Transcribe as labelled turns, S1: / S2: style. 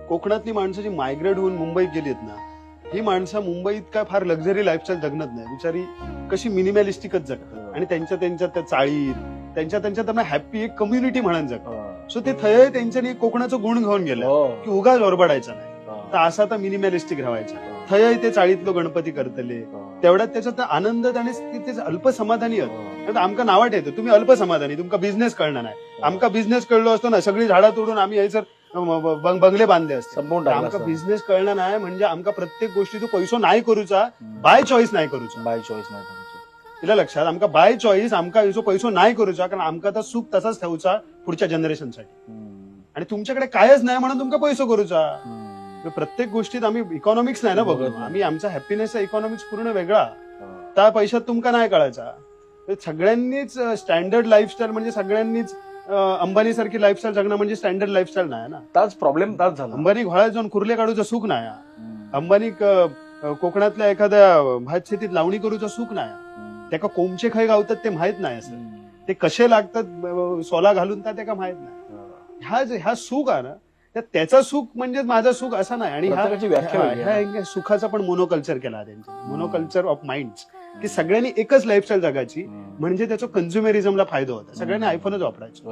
S1: कोकणातली माणसं जी मायग्रेट होऊन मुंबईत गेलीत ना, ही माणसं मुंबईत काय फार लक्झरी लाईफस्टाईल जगणत नाही, बिचारी कशी मिनिमॅलिस्टिकच जगतात आणि त्यांच्या त्या चाळीत त्यांच्या हॅपी एक कम्युनिटी म्हणून जगतात. सो ते थय त्यांच्यानी कोकणाचं गुण घेऊन गेलं की उगाच ओरबडायचा नाही, तर असा तर मिनिमॅलिस्टिक राहायचा. थय ते चाळीतलो गणपती करतले, तेवढ्यात त्याच्यात आनंद आणि ते अल्प समाधानी होत. आमका नावाट येतं तुम्ही अल्प समाधानी, तुमका बिझनेस कळणार नाही. आमका बिझनेस कळलो असतो ना, सगळी झाडा तोडून आम्ही यायचं बंगले बांधले असते. आमका बिझनेस कळणार नाही म्हणजे आमका प्रत्येक गोष्टी तो पैसो नाही करूचा, बाय चॉईस नाही करूचा. तिला लक्षात, आमका बाय चॉईस आमका पैसो नाही करूचा, कारण आमका तर सुख तसाच ठेवचा पुढच्या जनरेशनसाठी. आणि तुमच्याकडे कायच नाही म्हणून तुमका पैसो करूचा. प्रत्येक गोष्टीत आम्ही इकॉनॉमिक्स नाही ना बघू, आम्ही आमचा हॅपीनेसचा इकॉनॉमिक्स पूर्ण वेगळा. त्या पैशात तुमका नाही कळायचा. सगळ्यांनीच स्टँडर्ड लाईफस्टाईल म्हणजे सगळ्यांनीच अंबानी सारखी लाईफस्टाईल जगणं म्हणजे स्टँडर्ड लाईफस्टाईल नाही ना.
S2: ताच प्रॉब्लेम ताच झाला.
S1: अंबानी घोळ्यात जाऊन कुर्ले काढूचं सुख नाही. अंबानी कोकणातल्या एखाद्या भात शेतीत लावणी करूचं सुख नाही. त्याका कोंबचे खय गावतात ते माहित नाही. असं ते कसे लागतात सोला घालून त्याका माहित नाही. ह्या सुख आहे ना, त्याचा सुख म्हणजे माझा सुख असा नाही. आणि ह्या सुखाचा पण मोनोकल्चर केला त्यांच्या, मोनोकल्चर ऑफ माइंड, की सगळ्यांनी एकच लाईफस्टाईल जगायची म्हणजे त्याचा कन्झ्युमेरिझमला फायदा होता. सगळ्यांनी आयफोनच वापरायचा.